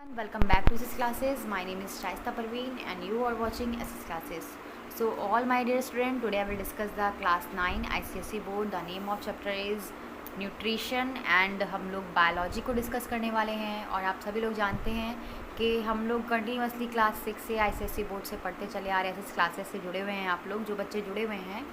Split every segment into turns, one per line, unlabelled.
Welcome back to SS classes. My name is Shaista Parveen and you are watching SS classes. So all my dear students, today I will discuss the class 9 ICSE board. The name of chapter is nutrition and हम लोग biology को discuss करने वाले हैं। और आप सभी लोग जानते हैं कि हम लोग कंटिन्यूसली क्लास 6 से ICSE बोर्ड से पढ़ते चले आ रहे हैं। SS क्लासेस से जुड़े हुए हैं आप लोग, जो बच्चे जुड़े हुए हैं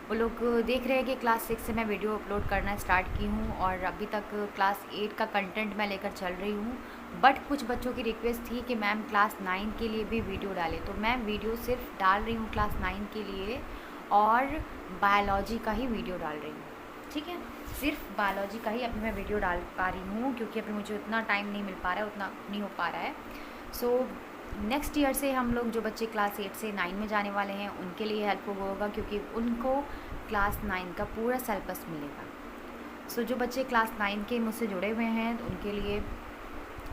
वो लोग देख रहे हैं कि क्लास 6 से मैं वीडियो अपलोड करना स्टार्ट की हूँ और अभी तक क्लास 8 का कंटेंट मैं लेकर चल रही हूँ। बट कुछ बच्चों की रिक्वेस्ट थी कि मैम क्लास 9 के लिए भी वीडियो डालें, तो मैं वीडियो सिर्फ डाल रही हूँ क्लास 9 के लिए और बायोलॉजी का ही वीडियो डाल रही हूँ। ठीक है, सिर्फ बायोलॉजी का ही अभी मैं वीडियो डाल पा रही हूँ क्योंकि अभी मुझे उतना टाइम नहीं मिल पा रहा है, उतना नहीं हो पा रहा है। सो नेक्स्ट ईयर से हम लोग जो बच्चे क्लास 8 से 9 में जाने वाले हैं उनके लिए हेल्पफुल होगा क्योंकि उनको क्लास 9 का पूरा सिलेबस मिलेगा। सो जो बच्चे क्लास 9 के मुझसे जुड़े हुए हैं तो उनके लिए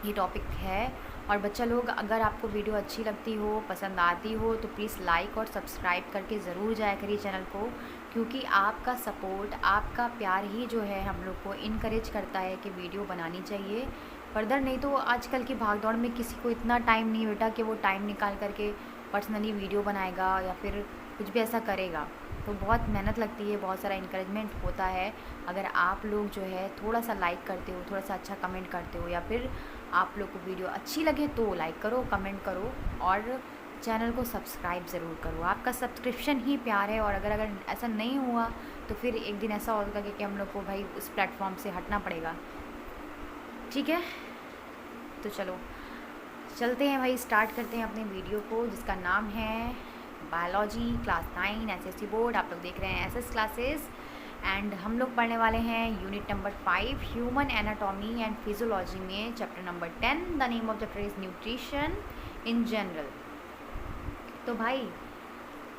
ये टॉपिक है। और बच्चा लोग, अगर आपको वीडियो अच्छी लगती हो, पसंद आती हो, तो प्लीज़ लाइक और सब्सक्राइब करके ज़रूर जाया करिए चैनल को, क्योंकि आपका सपोर्ट, आपका प्यार ही जो है हम लोग को इनकरेज करता है कि वीडियो बनानी चाहिए। फर्दर नहीं तो आजकल की भागदौड़ में किसी को इतना टाइम नहीं बेटा कि वो टाइम निकाल करके पर्सनली वीडियो बनाएगा या फिर कुछ भी ऐसा करेगा। तो बहुत मेहनत लगती है, बहुत सारा इनकरेजमेंट होता है। अगर आप लोग जो है थोड़ा सा लाइक करते हो, थोड़ा सा अच्छा कमेंट करते हो, या फिर आप लोग को वीडियो अच्छी लगे तो लाइक करो, कमेंट करो और चैनल को सब्सक्राइब ज़रूर करो। आपका सब्सक्रिप्शन ही प्यार है। और अगर ऐसा नहीं हुआ तो फिर एक दिन ऐसा होगा कि हम लोग को भाई उस प्लेटफॉर्म से हटना पड़ेगा। ठीक है, तो चलो चलते हैं भाई, स्टार्ट करते हैं अपने वीडियो को, जिसका नाम है बायोलॉजी क्लास 9 ICSE बोर्ड। आप लोग देख रहे हैं SS क्लासेस एंड हम लोग पढ़ने वाले हैं unit number 5 human anatomy and physiology में chapter number 10। The name of chapter is nutrition in general. तो भाई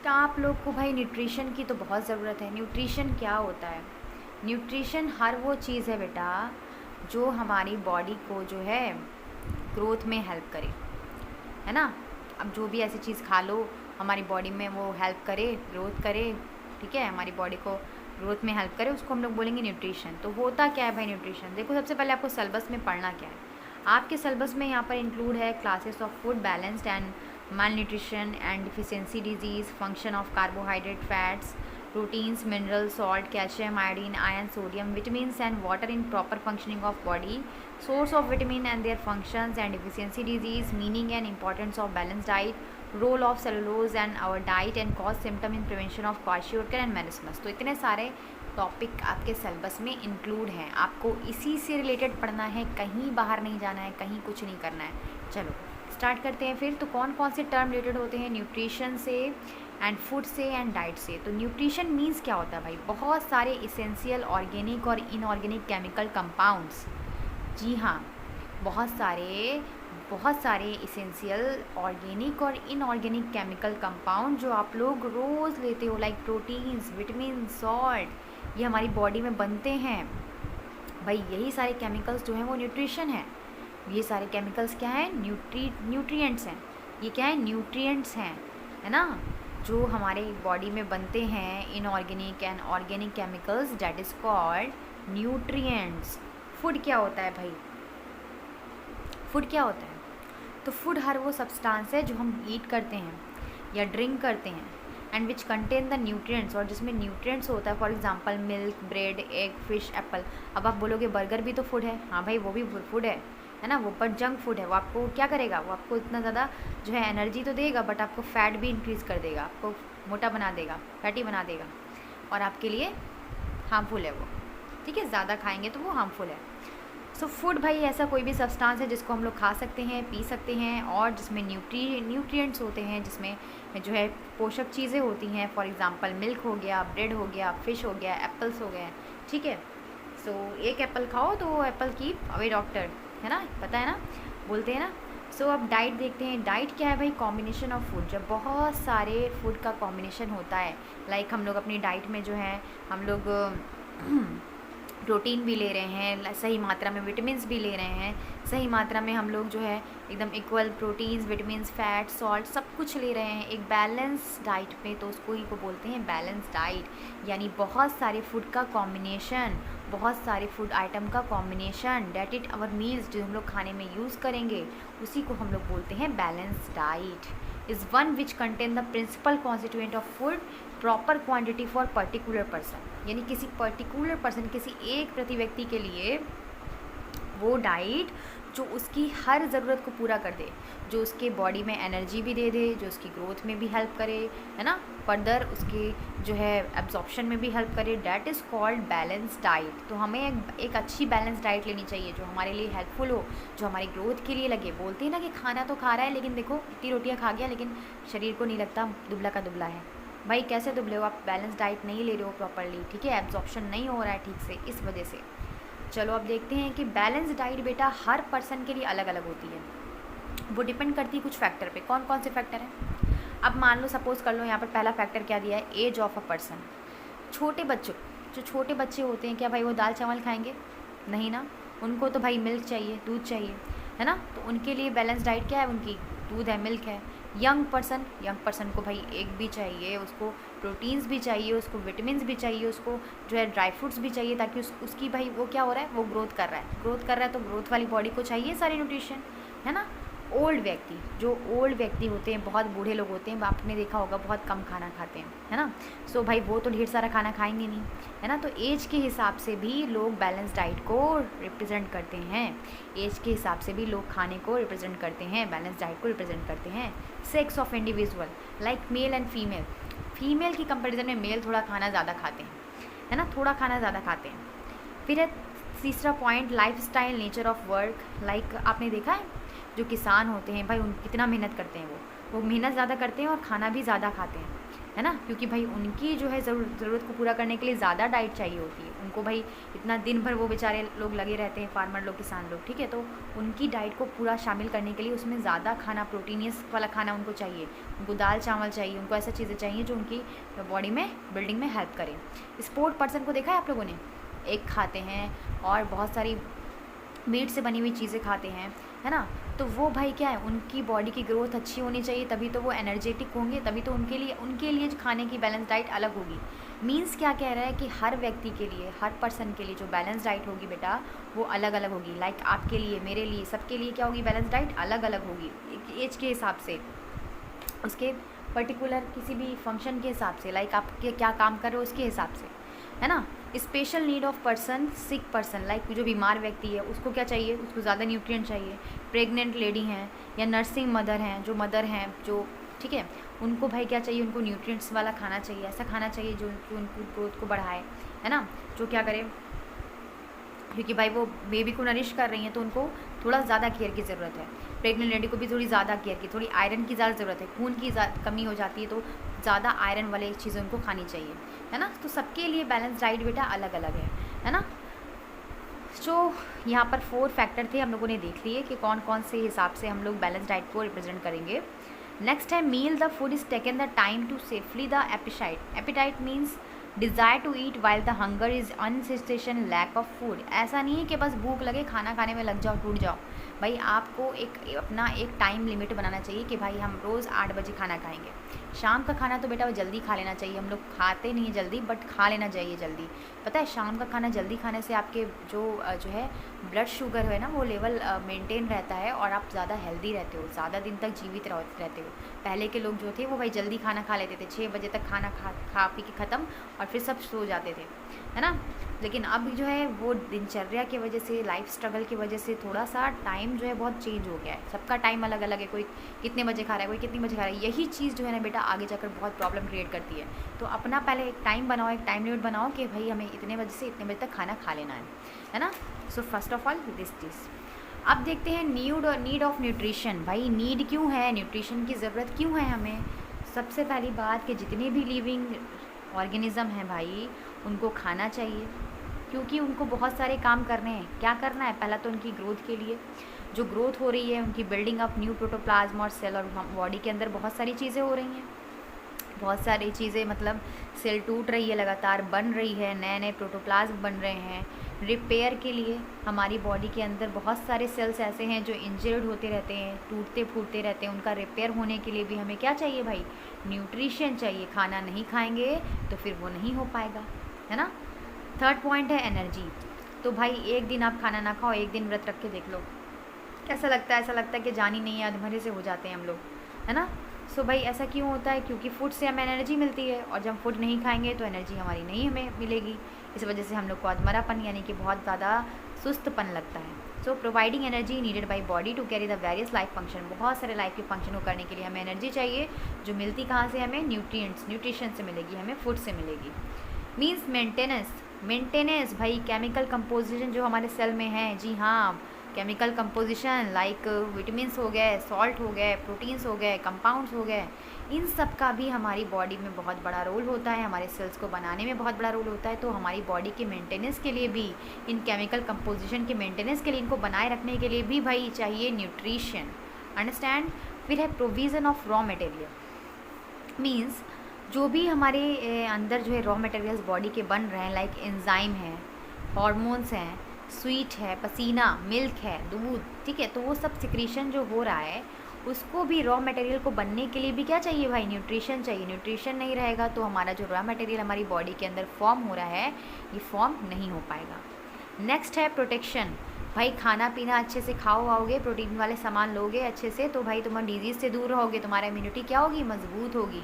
क्या आप लोग को भाई न्यूट्रिशन की तो बहुत ज़रूरत है। न्यूट्रिशन क्या होता है? न्यूट्रिशन हर वो चीज़ है बेटा जो हमारी बॉडी को जो है ग्रोथ में हेल्प करे, है ना। अब जो भी ऐसी चीज़ खा लो हमारी बॉडी में वो हेल्प करे, ग्रोथ करे, ठीक है, हमारी बॉडी को ग्रोथ में हेल्प करे, उसको हम लोग बोलेंगे न्यूट्रिशन। तो होता क्या है भाई न्यूट्रिशन? देखो, सबसे पहले आपको सिलेबस में पढ़ना क्या है। आपके सिलेबस में यहाँ पर इंक्लूड है classes of food balanced and mall nutrition and deficiency disease, function of carbohydrate, fats, proteins, mineral, salt, calcium, iodine, iron, sodium, vitamins and water in proper functioning of body, source of vitamin and their functions and deficiency disease, meaning and importance of balanced diet, role of cellulose and our diet and cause symptom in prevention of kwashiorkor and menismus। तो इतने सारे topic आपके syllabus में include हैं। आपको इसी से related पढ़ना है, कहीं बाहर नहीं जाना है, कहीं कुछ नहीं करना है। चलो स्टार्ट करते हैं फिर। तो कौन कौन से टर्म रिलेटेड होते हैं न्यूट्रिशन से एंड फूड से एंड डाइट से? तो न्यूट्रिशन मीन्स क्या होता है भाई? बहुत सारे इसेंशियल ऑर्गेनिक और इनऑर्गेनिक केमिकल कंपाउंड्स। जी हाँ, बहुत सारे इसेंशियल ऑर्गेनिक और इनऑर्गेनिक केमिकल कंपाउंड जो आप लोग रोज़ लेते हो, लाइक प्रोटीन्स, विटामिन, सॉल्ट, ये हमारी बॉडी में बनते हैं। भाई यही सारे केमिकल्स जो हैं वो न्यूट्रिशन है। ये सारे केमिकल्स क्या हैं? न्यूट्रिएंट्स हैं। ये क्या है? न्यूट्रिएंट्स हैं, है ना, जो हमारे बॉडी में बनते हैं। Inorganic and organic chemicals, that is called nutrients. Food क्या होता है भाई? फूड क्या होता है? तो फूड हर वो सब्सटेंस है जो हम ईट करते हैं या ड्रिंक करते हैं and which contain the nutrients, और जिसमें न्यूट्रिएंट्स होता है। For example milk, bread, egg, fish, Apple. अब आप बोलोगे बर्गर भी तो फूड है। हाँ भाई, वो भी फूड है ना, वो पर जंक फूड है। वो आपको क्या करेगा? वो आपको इतना ज़्यादा जो है एनर्जी तो देगा, बट आपको फैट भी इंक्रीज़ कर देगा, आपको मोटा बना देगा, फैटी बना देगा, और आपके लिए हार्मफुल है वो। ठीक है, ज़्यादा खाएंगे तो वो हार्मफुल है। सो फूड भाई ऐसा कोई भी सब्सटेंस है जिसको हम लोग खा सकते हैं, पी सकते हैं, और जिसमें न्यूट्रिएंट्स होते हैं, जिसमें जो है पोषक चीज़ें होती हैं। फॉर एग्जांपल मिल्क हो गया, ब्रेड हो गया, फ़िश हो गया, एप्पल्स हो गए। ठीक है, सो एक एप्पल खाओ तो एप्पल की अवे डॉक्टर, है ना, पता है ना, बोलते हैं ना। सो अब डाइट देखते हैं। डाइट क्या है भाई? Combination of food. जब बहुत सारे फूड का कॉम्बिनेशन होता है, लाइक हम लोग अपनी डाइट में जो है हम लोग प्रोटीन भी ले रहे हैं, सही मात्रा में विटामिन्स भी ले रहे हैं, सही मात्रा में हम लोग जो है एकदम equal proteins, vitamins, fat, salt सब कुछ ले रहे हैं एक बैलेंस डाइट में, तो उसको ही को बोलते हैं बैलेंस डाइट। यानी बहुत सारे फूड का कॉम्बिनेशन, बहुत सारे फूड आइटम का combination, that it our meals, जो हम लोग खाने में यूज़ करेंगे उसी को हम लोग बोलते हैं balance diet. Is one which contain the principal constituent of food proper quantity for particular person, यानी किसी पर्टिकुलर पर्सन, किसी एक प्रति व्यक्ति के लिए वो डाइट जो उसकी हर ज़रूरत को पूरा कर दे, जो उसके बॉडी में एनर्जी भी दे दे, जो उसकी ग्रोथ में भी हेल्प करे, है ना, फर्दर उसके जो है एब्जॉर्प्शन में भी हेल्प करे, that is called balance diet. तो हमें एक अच्छी बैलेंस डाइट लेनी चाहिए जो हमारे लिए हेल्पफुल हो, जो हमारी ग्रोथ के लिए लगे। बोलते हैं ना कि खाना तो खा रहा है लेकिन देखो इतनी रोटियाँ खा गया लेकिन शरीर को नहीं लगता, दुबला का दुबला है। भाई कैसे दुबले हो आप? बैलेंस डाइट नहीं ले रहे हो प्रॉपरली, ठीक है, एब्जॉर्प्शन नहीं हो रहा है ठीक से, इस वजह से। चलो अब देखते हैं कि बैलेंस डाइट बेटा हर पर्सन के लिए अलग अलग होती है। वो डिपेंड करती है कुछ फैक्टर पे। कौन कौन से फैक्टर हैं? अब मान लो, सपोज़ कर लो, यहाँ पर पहला फैक्टर क्या दिया है, एज ऑफ अ पर्सन। छोटे बच्चों, जो छोटे बच्चे होते हैं, क्या भाई वो दाल चावल खाएंगे? नहीं ना, उनको तो भाई मिल्क चाहिए, दूध चाहिए, है ना। तो उनके लिए बैलेंस डाइट क्या है उनकी? दूध है, मिल्क है। यंग पर्सन को भाई एग भी चाहिए, उसको प्रोटीन्स भी चाहिए, उसको विटामिन्स भी चाहिए, उसको जो है ड्राई फ्रूट्स भी चाहिए, ताकि उसकी भाई वो क्या हो रहा है, वो ग्रोथ कर रहा है तो ग्रोथ वाली बॉडी को चाहिए सारी न्यूट्रिशन, है ना। ओल्ड व्यक्ति, जो ओल्ड व्यक्ति होते हैं, बहुत बूढ़े लोग होते हैं, आपने देखा होगा बहुत कम खाना खाते हैं, है ना। सो भाई वो तो ढेर सारा खाना खाएंगे नहीं, है ना। तो एज के हिसाब से भी लोग बैलेंस डाइट को रिप्रेजेंट करते हैं। एज के हिसाब से भी लोग खाने को रिप्रेजेंट करते हैं, बैलेंस डाइट को रिप्रेजेंट करते हैं। Sex of individual, like male and female. Female की कंपैरिजन में मेल थोड़ा खाना ज़्यादा खाते हैं, है ना, थोड़ा खाना ज़्यादा खाते हैं। फिर है तीसरा point, life style, nature of work. Like आपने देखा है जो किसान होते हैं भाई, उन कितना मेहनत करते हैं, वो मेहनत ज़्यादा करते हैं और खाना भी ज़्यादा खाते हैं, है ना, क्योंकि भाई उनकी जो है ज़रूरत को पूरा करने के लिए ज़्यादा डाइट चाहिए होती है उनको। भाई इतना दिन भर वो बेचारे लोग लगे रहते हैं, फार्मर लोग, किसान लोग, ठीक है। तो उनकी डाइट को पूरा शामिल करने के लिए उसमें ज़्यादा खाना, प्रोटीनियस वाला खाना उनको चाहिए। उनको दाल चावल चाहिए, उनको ऐसा चीज़ें चाहिए जो उनकी बॉडी में बिल्डिंग में हेल्प करें। स्पोर्ट पर्सन को देखा है आप लोगों ने, एग खाते हैं और बहुत सारी मीट से बनी हुई चीज़ें खाते हैं, है ना। तो वो भाई क्या है, उनकी बॉडी की ग्रोथ अच्छी होनी चाहिए, तभी तो वो एनर्जेटिक होंगे, तभी तो उनके लिए खाने की बैलेंस डाइट अलग होगी। मीन्स क्या कह रहा है कि हर व्यक्ति के लिए, हर पर्सन के लिए जो बैलेंस डाइट होगी बेटा वो अलग अलग होगी। लाइक आपके लिए, मेरे लिए, सबके लिए क्या होगी, बैलेंस डाइट अलग अलग होगी, एज के हिसाब से, उसके पर्टिकुलर किसी भी फंक्शन के हिसाब से, लाइक आप क्या काम कर रहे हो उसके हिसाब से, है ना। Special need of person, sick person, like जो बीमार व्यक्ति है उसको क्या चाहिए, उसको ज़्यादा न्यूट्रिएंट चाहिए। प्रेग्नेंट लेडी हैं या नर्सिंग मदर हैं, जो मदर हैं जो, ठीक है, उनको भाई क्या चाहिए, उनको न्यूट्रिएंट्स वाला खाना चाहिए, ऐसा खाना चाहिए जो उनकी ग्रोथ को बढ़ाए, है ना, जो क्या करे, क्योंकि भाई वो बेबी को नरिश कर रही हैं तो उनको थोड़ा ज़्यादा केयर की ज़रूरत है। प्रेग्नेंट लेडी को भी थोड़ी ज़्यादा केयर की, थोड़ी आयरन की ज़्यादा ज़रूरत है, खून की कमी हो जाती है तो ज़्यादा आयरन वाले चीज़ें उनको खानी चाहिए, है ना। तो सबके लिए बैलेंस डाइट बेटा अलग अलग है ना। जो यहाँ पर 4 फैक्टर थे हम लोगों ने देख लिए कि कौन कौन से हिसाब से हम लोग बैलेंस डाइट को रिप्रेजेंट करेंगे। नेक्स्ट है meal, the food is taken the time to safely the appetite. Appetite means desire to eat while the hunger is an sensation lack of food. ऐसा नहीं है कि बस भूख लगे खाना खाने में लग जाओ, टूट जाओ। भाई आपको अपना एक टाइम लिमिट बनाना चाहिए कि भाई हम रोज़ 8 बजे खाना खाएंगे। शाम का खाना तो बेटा वो जल्दी खा लेना चाहिए, हम लोग खाते नहीं जल्दी, बट खा लेना चाहिए जल्दी। पता है शाम का खाना जल्दी खाने से आपके जो है ब्लड शुगर है ना, वो लेवल मेंटेन रहता है और आप ज़्यादा हेल्दी रहते हो, ज़्यादा दिन तक जीवित रहते हो। पहले के लोग जो थे वो भाई जल्दी खाना खा लेते थे, 6 बजे तक खाना खा पी के ख़त्म और फिर सब सो जाते थे, है ना। लेकिन अब जो है वो दिनचर्या की वजह से, लाइफ स्ट्रगल की वजह से थोड़ा सा टाइम जो है बहुत चेंज हो गया है। सबका टाइम अलग अलग है, कोई कितने बजे खा रहा है, कोई कितनी बजे खा रहा है। यही चीज़ जो है ना बेटा आगे जाकर बहुत प्रॉब्लम क्रिएट करती है। तो अपना पहले एक टाइम बनाओ, एक टाइम लिमिट बनाओ कि भाई हमें इतने बजे से इतने बजे तक खाना खा लेना है ना। So first of all this चीज़। अब देखते हैं नीड ऑफ न्यूट्रिशन। भाई नीड क्यों है, न्यूट्रिशन की ज़रूरत क्यों है हमें। सबसे पहली बात कि जितने भी लिविंग ऑर्गेनिज़म हैं भाई उनको खाना चाहिए, क्योंकि उनको बहुत सारे काम करने हैं। क्या करना है, पहला तो उनकी ग्रोथ के लिए, जो ग्रोथ हो रही है उनकी बिल्डिंग अप न्यू प्रोटोप्लाज्म और सेल, और बॉडी के अंदर बहुत सारी चीज़ें हो रही हैं, बहुत सारी चीज़ें, मतलब सेल टूट रही है, लगातार बन रही है, नए नए प्रोटोप्लाज्म बन रहे हैं। रिपेयर के लिए हमारी बॉडी के अंदर बहुत सारे सेल्स ऐसे हैं जो इंजर्ड होते रहते हैं, टूटते फूटते रहते हैं। उनका रिपेयर होने के लिए भी हमें क्या चाहिए भाई, न्यूट्रिशन चाहिए। खाना नहीं खाएंगे तो फिर वो नहीं हो पाएगा, है ना। थर्ड पॉइंट है एनर्जी। तो भाई एक दिन आप खाना ना खाओ, एक दिन व्रत रख के देख लो, कैसा लगता है? ऐसा लगता है कि जान ही नहीं है, अधमरे से हो जाते हैं हम लोग, है ना। सो भाई ऐसा क्यों होता है? क्योंकि फूड से हमें एनर्जी मिलती है, और जब फूड नहीं खाएंगे तो एनर्जी हमारी नहीं हमें मिलेगी। इस वजह से हम लोग को अधमरापन यानी कि बहुत ज़्यादा सुस्तपन लगता है। So providing energy needed by body to carry the various life function. बहुत सारे लाइफ के फंक्शन को करने के लिए हमें एनर्जी चाहिए, जो मिलती कहाँ से? हमें न्यूट्रिशन से मिलेगी, हमें फूड से मिलेगी। मीन्स मेंटेनेंस भाई केमिकल कंपोजिशन जो हमारे सेल में है, जी हाँ, केमिकल कंपोजिशन लाइक विटामिन्स हो गए, सॉल्ट हो गए, प्रोटीन्स हो गए, कंपाउंड्स हो गए, इन सब का भी हमारी बॉडी में बहुत बड़ा रोल होता है, हमारे सेल्स को बनाने में बहुत बड़ा रोल होता है। तो हमारी बॉडी के मेंटेनेंस के लिए भी, इन केमिकल कंपोजिशन के मेंटेनेंस के लिए, इनको बनाए रखने के लिए भी भाई चाहिए न्यूट्रिशन। अंडरस्टैंड। फिर है provision of raw material. Means जो भी हमारे अंदर जो है रॉ मटेरियल्स बॉडी के बन रहे हैं, लाइक एंजाइम है, हॉर्मोन्स हैं, स्वीट है, पसीना, मिल्क है, दूध, ठीक है, तो वो सब सिक्रीशन जो हो रहा है उसको भी रॉ मटेरियल को बनने के लिए भी क्या चाहिए भाई? न्यूट्रिशन चाहिए। न्यूट्रिशन नहीं रहेगा तो हमारा जो रॉ मटेरियल हमारी बॉडी के अंदर फॉर्म हो रहा है, ये फॉर्म नहीं हो पाएगा। नेक्स्ट है प्रोटेक्शन। भाई खाना पीना अच्छे से आओगे, प्रोटीन वाले सामान लोगे अच्छे से, तो भाई तुम डिजीज़ से दूर रहोगे, तुम्हारा इम्यूनिटी क्या होगी? मजबूत होगी,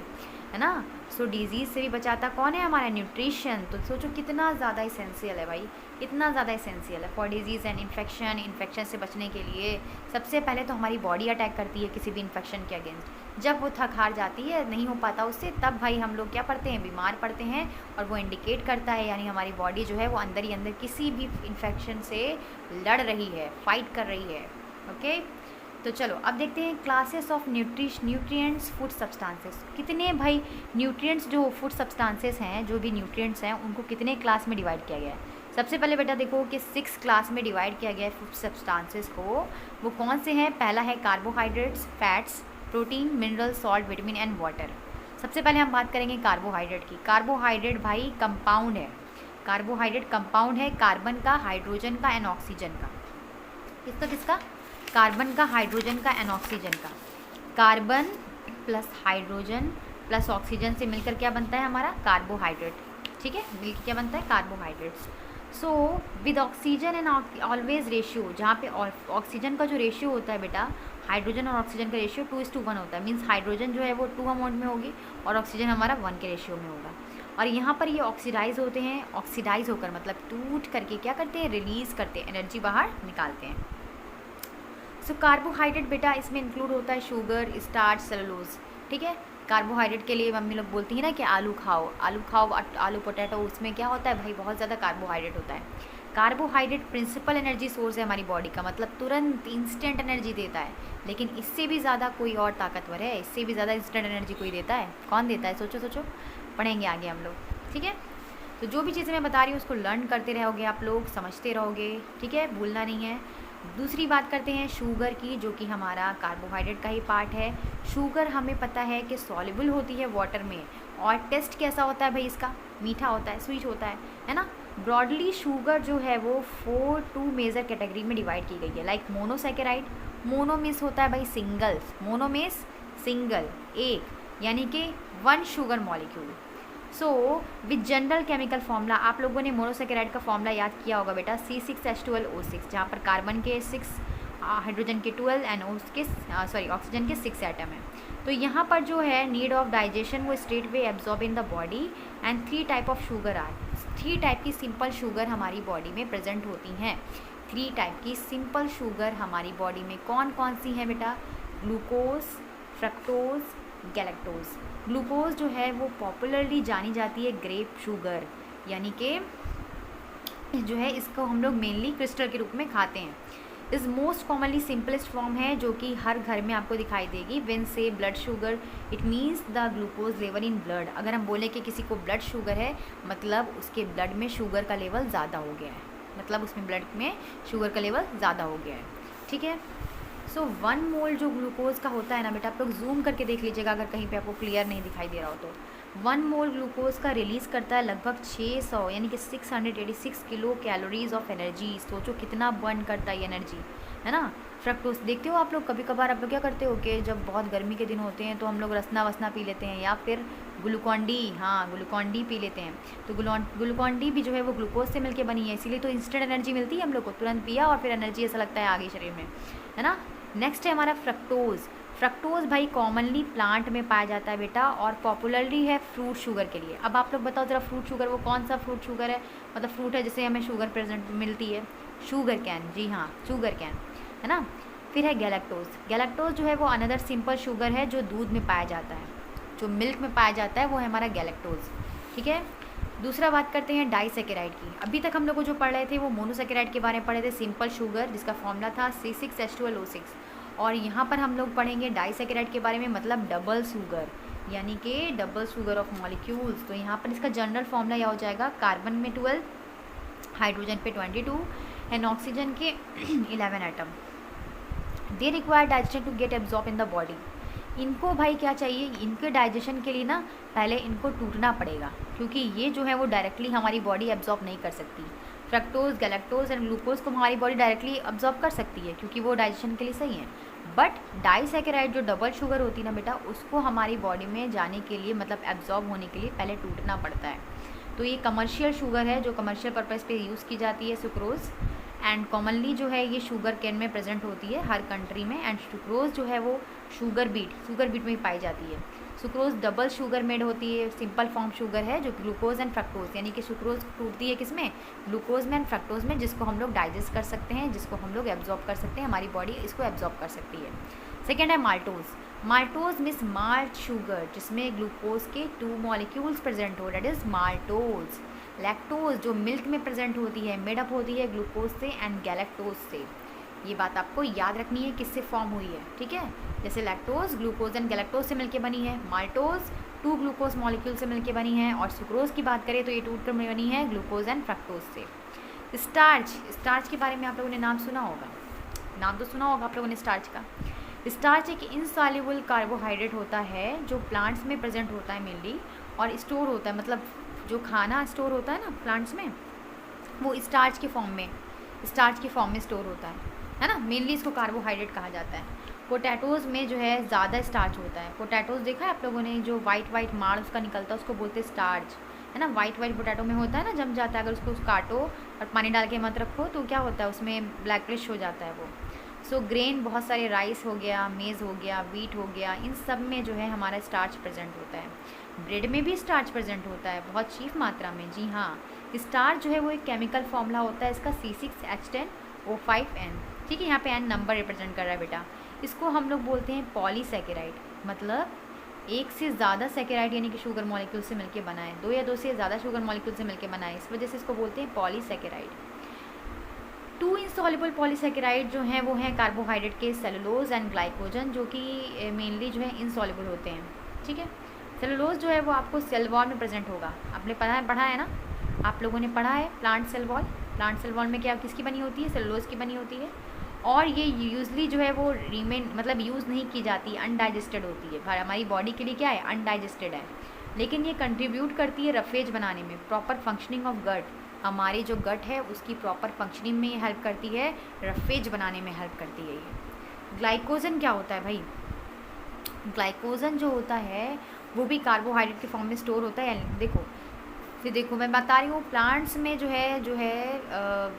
है ना। सो डिजीज़ से भी बचाता कौन है? हमारा न्यूट्रिशन। तो सोचो कितना ज़्यादा इसेंशियल है भाई, कितना ज़्यादा इसेंशियल है फॉर डिजीज़ एंड इन्फेक्शन से बचने के लिए। सबसे पहले तो हमारी बॉडी अटैक करती है किसी भी इन्फेक्शन के अगेंस्ट। जब वो थक हार जाती है, नहीं हो पाता उससे, तब भाई हम लोग क्या पड़ते हैं? बीमार पड़ते हैं। और वो इंडिकेट करता है, यानी हमारी बॉडी जो है वो अंदर ही अंदर किसी भी इन्फेक्शन से लड़ रही है, फाइट कर रही है। ओके, तो चलो अब देखते हैं classes of nutrients food substances. कितने भाई न्यूट्रिएंट्स जो फूड सब्सटेंसेस हैं, जो भी न्यूट्रिएंट्स हैं, उनको कितने क्लास में डिवाइड किया गया है? सबसे पहले बेटा देखो कि 6 क्लास में डिवाइड किया गया है फूड सब्सटेंसेस को। वो कौन से हैं? पहला है carbohydrates, fats, protein, mineral, salt, vitamin and water. सबसे पहले हम बात करेंगे कार्बोहाइड्रेट की। कार्बोहाइड्रेट भाई कंपाउंड है, कार्बोहाइड्रेट कंपाउंड है कार्बन का, हाइड्रोजन का एंड ऑक्सीजन का। किसका? कार्बन का, हाइड्रोजन का एंड ऑक्सीजन का। Carbon plus hydrogen plus oxygen से मिलकर क्या बनता है? हमारा कार्बोहाइड्रेट। ठीक है, मिलकर क्या बनता है? Carbohydrates. So with oxygen and always ratio, जहाँ पे ऑक्सीजन का जो रेशियो होता है बेटा, हाइड्रोजन और ऑक्सीजन का रेशियो 2:1 होता है। मीन्स हाइड्रोजन जो है वो 2 अमाउंट में होगी और ऑक्सीजन हमारा 1 के रेशियो में होगा। और यहाँ पर ये ऑक्सीडाइज होते हैं, ऑक्सीडाइज होकर मतलब टूट करके क्या करते हैं? रिलीज़ करते हैं, एनर्जी बाहर निकालते हैं। सो कार्बोहाइड्रेट बेटा इसमें इंक्लूड होता है शुगर, स्टार्च, सेलुलोज। ठीक है, कार्बोहाइड्रेट के लिए मम्मी लोग बोलती हैं ना कि आलू खाओ, आलू पोटैटो, उसमें क्या होता है भाई? बहुत ज़्यादा कार्बोहाइड्रेट होता है। कार्बोहाइड्रेट प्रिंसिपल एनर्जी सोर्स है हमारी बॉडी का, मतलब तुरंत इंस्टेंट एनर्जी देता है। लेकिन इससे भी ज़्यादा कोई और ताकतवर है? इससे भी ज़्यादा इंस्टेंट एनर्जी कोई देता है? कौन देता है? सोचो, पढ़ेंगे आगे हम लोग। ठीक है, तो जो भी चीज़ें मैं बता रही हूँ उसको लर्न करते रहोगे आप लोग, समझते रहोगे। ठीक है, भूलना नहीं है। दूसरी बात करते हैं शुगर की, जो कि हमारा कार्बोहाइड्रेट का ही पार्ट है। शुगर हमें पता है कि सॉल्युबल होती है वाटर में, और टेस्ट कैसा होता है भाई इसका? मीठा होता है, स्वीट होता है ना। ब्रॉडली शुगर जो है वो 4 मेजर कैटेगरी में डिवाइड की गई है। लाइक मोनोसैकेराइड, मोनो मीन्स होता है भाई सिंगल, मोनो मीन्स सिंगल, एक, यानी कि 1 sugar molecule. So with general chemical formula, आप लोगों ने मोनोसैकेराइड का फॉर्मूला याद किया होगा बेटा, C6H12O6, जहाँ पर कार्बन के 6, हाइड्रोजन के 12 एंड ऑक्सीजन के 6 एटम है। तो यहाँ पर जो है नीड ऑफ डाइजेशन वो straight way absorb in the body and 3 type of sugar are. 3 type की सिंपल शुगर हमारी बॉडी में प्रेजेंट होती हैं। 3 टाइप की सिंपल शुगर हमारी बॉडी में कौन कौन सी हैं बेटा? Glucose, fructose, galactose. ग्लूकोज जो है वो पॉपुलरली जानी जाती है ग्रेप शुगर, यानी कि जो है इसको हम लोग मेनली क्रिस्टल के रूप में खाते हैं। Is most commonly simplest form है जो कि हर घर में आपको दिखाई देगी। व्हेन से blood sugar, it means the glucose level in blood. अगर हम बोलें कि किसी को ब्लड शुगर है, मतलब उसके ब्लड में शुगर का लेवल ज़्यादा हो गया है, मतलब उसमें ब्लड में शुगर का लेवल ज़्यादा हो गया है। ठीक है, सो 1 मोल जो ग्लूकोज का होता है ना बेटा, आप लोग जूम करके देख लीजिएगा अगर कहीं पे आपको क्लियर नहीं दिखाई दे रहा हो तो। 1 मोल ग्लूकोज का रिलीज़ करता है लगभग 600 यानी कि 686 किलो कैलोरीज ऑफ एनर्जी। सोचो कितना बर्न करता है एनर्जी, है ना। फ्रक्टोज देखते हो आप लोग, कभी कभार आप लोग क्या करते हो कि जब बहुत गर्मी के दिन होते हैं तो हम लोग रसना वसना पी लेते हैं या फिर ग्लूकॉन डी, हाँ ग्लूकॉन डी पी लेते हैं। तो ग्लूकॉन डी भी जो है वो ग्लूकोज से मिलके बनी है, इसीलिए तो इंस्टेंट एनर्जी मिलती है हम लोग को, तुरंत पिया और फिर एनर्जी ऐसा लगता है आ गई शरीर में, है ना। नेक्स्ट है हमारा फ्रक्टोज़। फ्रक्टोज़ भाई कॉमनली प्लांट में पाया जाता है बेटा, और पॉपुलरली है फ्रूट शुगर के लिए। अब आप लोग बताओ ज़रा, फ्रूट शुगर वो कौन सा फ्रूट शुगर है, मतलब फ्रूट है जिससे हमें शुगर प्रेजेंट मिलती है, शुगर कैन, जी हाँ शुगर कैन, है ना। फिर है गैलेक्टोज। गैलेक्टोज जो है वो अनदर सिंपल शुगर है जो दूध में पाया जाता है, जो मिल्क में पाया जाता है वो है हमारा गैलेक्टोज, ठीक है। दूसरा बात करते हैं डाइसेकेराइड की। अभी तक हम लोग को जो पढ़ रहे थे वो मोनोसेकेराइड के बारे में पढ़े थे, सिंपल शुगर जिसका फॉर्मूला था C6H12O6, और यहाँ पर हम लोग पढ़ेंगे डाइसेकेराइड के बारे में, मतलब डबल शुगर, यानी कि डबल शुगर ऑफ मॉलिक्यूल्स। तो यहाँ पर इसका जनरल फॉर्मूला यह हो जाएगा, कार्बन में 12, हाइड्रोजन पे 22 एंड ऑक्सीजन के 11 atom. They require digestion to get absorb in the body. इनको भाई क्या चाहिए, इनके डाइजेशन के लिए ना पहले इनको टूटना पड़ेगा, क्योंकि ये जो है वो डायरेक्टली हमारी बॉडी एब्जॉर्ब नहीं कर सकती। फ्रक्टोज, गैलेक्टोज एंड ग्लूकोज को हमारी बॉडी डायरेक्टली एब्जॉर्ब कर सकती है क्योंकि वो डाइजेशन के लिए सही है, बट डाइसेकेराइड जो डबल शुगर होती है ना बेटा, उसको हमारी बॉडी में जाने के लिए, मतलब एब्जॉर्ब होने के लिए पहले टूटना पड़ता है। तो ये कमर्शियल शुगर है जो कमर्शियल पर्पज़ पे यूज़ की जाती है, सुक्रोज़, एंड कॉमनली जो है ये शुगर कैन में प्रेजेंट होती है हर कंट्री में। एंड सुक्रोज़ जो है वो शुगर बीट में पाई जाती है। सुक्रोज़ डबल शुगर मेड होती है, सिंपल फॉर्म शुगर है जो ग्लूकोज एंड फ्रक्टोज, यानी कि सुक्रोज़ टूटती है किसमें, ग्लूकोज में एंड फ्रक्टोज में, जिसको हम लोग डाइजेस्ट कर सकते हैं, जिसको हम लोग एब्जॉर्ब कर सकते हैं, हमारी बॉडी इसको एब्जॉर्ब कर सकती है। सेकेंड है maltose. Maltose means malt sugar, जिसमें ग्लूकोज के 2 मॉलिक्यूल्स प्रेजेंट हो, दैट इज़ माल्टोज। लैक्टोज जो मिल्क में प्रेजेंट होती है, मेडअप होती है ग्लूकोज से एंड गैलेक्टोज से। ये बात आपको याद रखनी है किससे फॉर्म हुई है, ठीक है। जैसे लैक्टोज ग्लूकोज एंड गैलेक्टोज से मिलकर बनी है, माल्टोज 2 ग्लूकोज मॉलिक्यूल से मिलकर बनी है, और सुक्रोज की बात करें तो ये टूट कर बनी है ग्लूकोज एंड फ्रक्टोज से। स्टार्च के बारे में आप लोगों ने नाम सुना होगा, नाम तो सुना होगा आप लोगों ने स्टार्च का। स्टार्च एक इनसॉल्युबल कार्बोहाइड्रेट होता है जो प्लांट्स में प्रेजेंट होता है मेनली, और स्टोर होता है, मतलब जो खाना स्टोर होता है ना प्लांट्स में, वो स्टार्च के फॉर्म में स्टोर होता है ना। मेनली इसको कार्बोहाइड्रेट कहा जाता है। पोटैटोज़ में जो है ज़्यादा स्टार्च होता है। पोटैटोज़ देखा है आप लोगों ने, जो वाइट माड़ उसका निकलता है उसको बोलते हैं स्टार्च, है ना। वाइट पोटैटो में होता है ना, जम जाता है, अगर उसको काटो और पानी डाल के मत रखो तो क्या होता है उसमें ब्लैकिश हो जाता है वो। सो ग्रेन बहुत सारे, राइस हो गया, मेज़ हो गया, वीट हो गया, इन सब में जो है हमारा स्टार्च प्रेजेंट होता है। ब्रेड में भी स्टार्च प्रेजेंट होता है बहुत चीफ मात्रा में, जी हाँ। स्टार्च जो है वो एक केमिकल फॉर्मूला होता है इसका C6H10O5N, ठीक है। यहाँ पे N नंबर रिप्रेजेंट कर रहा है बेटा। इसको हम लोग बोलते हैं पॉलीसेकेराइड, मतलब एक से ज़्यादा सेकेराइड यानी कि शुगर मॉलिक्यूल से मिलके बना है, 2 या 2 से ज़्यादा शुगर मॉलिक्यूल से मिलके बना है, इस वजह से इसको बोलते हैं पॉलीसेकेराइड। 2 इनसॉल्युबल पॉलीसेकेराइड जो हैं वो हैं कार्बोहाइड्रेट के सेलुलोज एंड ग्लाइकोजन, जो कि मेनली जो है इनसॉल्युबल होते हैं, ठीक है। सेलुलोज जो है वो आपको सेल वॉल में प्रेजेंट होगा, आपने पढ़ा है ना, आप लोगों ने पढ़ा है प्लांट सेल वॉल में क्या किसकी बनी होती है, सेलुलोज की बनी होती है। और ये यूजली जो है वो मतलब यूज़ नहीं की जाती, अनडाइजेस्टेड होती है, हमारी बॉडी के लिए क्या है, अनडाइजेस्टेड है, लेकिन ये कंट्रीब्यूट करती है रफेज बनाने में, प्रॉपर फंक्शनिंग ऑफ गट, हमारी जो गट है उसकी प्रॉपर फंक्शनिंग में हेल्प करती है, रफेज बनाने में हेल्प करती है ये। ग्लाइकोजन क्या होता है भाई, ग्लाइकोजन जो होता है वो भी कार्बोहाइड्रेट के फॉर्म में स्टोर होता है। देखो मैं बता रही हूँ, प्लांट्स में जो है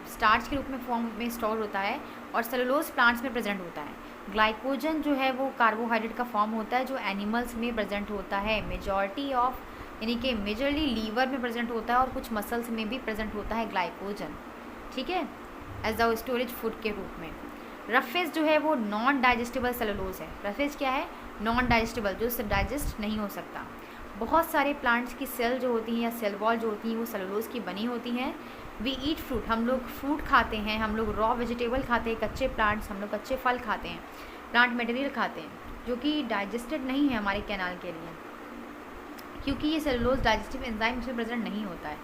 स्टार्च के रूप में फॉर्म में स्टोर होता है, और सेलुलोज प्लांट्स में प्रेजेंट होता है। ग्लाइकोजन जो है वो कार्बोहाइड्रेट का फॉर्म होता है जो एनिमल्स में प्रेजेंट होता है, मेजॉरिटी ऑफ, यानी कि मेजरली लीवर में प्रेजेंट होता है और कुछ मसल्स में भी प्रेजेंट होता है ग्लाइकोजन, ठीक है, एज अ स्टोरेज फूड के रूप में। रफेज जो है वो नॉन डाइजेस्टिबल सेलुलोज है। रफेज क्या है, नॉन डाइजेस्टिबल, जो डाइजेस्ट नहीं हो सकता। बहुत सारे प्लांट्स की सेल जो होती हैं या सेल वॉल जो होती हैं वो सेलुलोज की बनी होती हैं। वी ईट फ्रूट, हम लोग फ्रूट खाते हैं, हम लोग रॉ वेजिटेबल खाते हैं, कच्चे प्लांट्स, हम लोग कच्चे फल खाते हैं, प्लांट मटेरियल खाते हैं, जो कि डाइजेस्टेड नहीं है हमारे कैनाल के लिए, क्योंकि ये सेलुलोज डाइजेस्टिव एंजाइम इसमें प्रेजेंट नहीं होता है।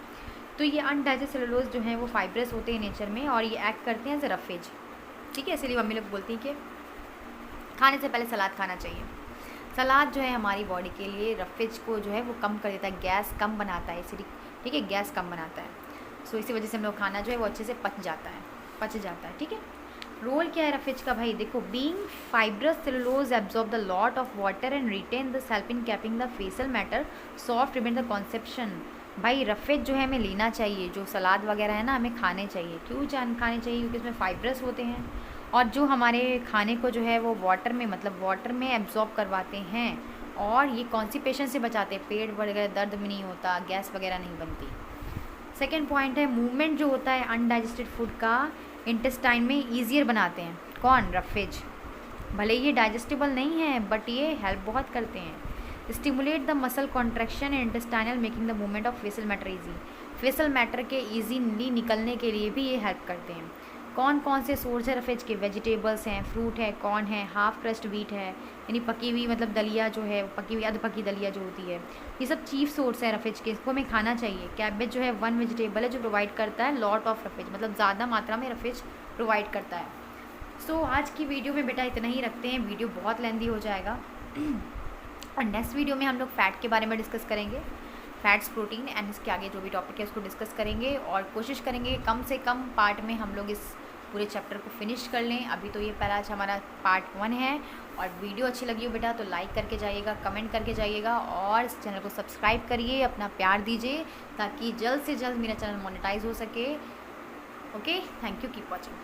तो ये अनडाइजेस्ट सेलुलोज जो हैं वो फाइब्रस होते हैं नेचर में, और ये एक्ट करते हैं एज अ रफेज, ठीक है। इसलिए मम्मी लोग बोलती हैं कि खाने से पहले सलाद खाना चाहिए। सलाद जो है हमारी बॉडी के लिए रफेज को जो है वो कम कर देता है, गैस कम बनाता है, एसिडिक, ठीक है, गैस कम बनाता है। सो इसी वजह से हम लोग खाना जो है वो अच्छे से पच जाता है, ठीक है। रोल क्या है रफेज का भाई, देखो, being fibrous cellulose absorb the lot of water and retain the help in keeping the faecal matter soft prevent the conception. भाई रफेज जो है हमें लेना चाहिए, जो सलाद वगैरह है ना हमें खाने चाहिए। क्यों खाने चाहिए? क्योंकि इसमें फाइब्रस होते हैं और जो हमारे खाने को जो है वो वाटर में, मतलब वाटर में एब्जॉर्ब करवाते हैं और ये कॉन्स्टिपेशन से बचाते हैं, पेट वगैरह दर्द में नहीं होता, गैस वगैरह नहीं बनती। सेकेंड पॉइंट है मूवमेंट जो होता है अनडाइजेस्टेड फूड का इंटेस्टाइन में ईजियर बनाते हैं। कौन? रफेज। भले ये डाइजेस्टेबल नहीं है बट ये हेल्प बहुत करते हैं। Stimulate the muscle contraction intestinal making the movement of फेसल matter easy. फेसल matter के ईजीली निकलने के लिए भी ये हेल्प करते हैं। कौन कौन से सोर्स है रफेज के? वेजिटेबल्स हैं, फ्रूट है, कॉर्न है, हाफ क्रस्ट व्हीट है, यानी पकी हुई मतलब दलिया जो है, पकी हुई अध पकी दलिया जो होती है, ये सब चीफ सोर्स है रफेज के, इसको हमें खाना चाहिए। कैबेज जो है वन वेजिटेबल है जो प्रोवाइड करता है लॉट ऑफ रफेज, मतलब ज़्यादा मात्रा में रफेज प्रोवाइड करता है। सो आज की वीडियो में बेटा इतना ही रखते हैं, वीडियो बहुत लेंदी हो जाएगा और नेक्स्ट वीडियो में हम लोग फ़ैट के बारे में डिस्कस करेंगे, फैट्स, प्रोटीन एंड इसके आगे जो भी टॉपिक है उसको डिस्कस करेंगे और कोशिश करेंगे कम से कम पार्ट में हम लोग इस पूरे चैप्टर को फिनिश कर लें। अभी तो ये पहला हमारा पार्ट 1 है और वीडियो अच्छी लगी हो बेटा तो लाइक करके जाइएगा, कमेंट करके जाइएगा और इस चैनल को सब्सक्राइब करिए, अपना प्यार दीजिए ताकि जल्द से जल्द मेरा चैनल मोनेटाइज हो सके। Okay, thank you, keep watching.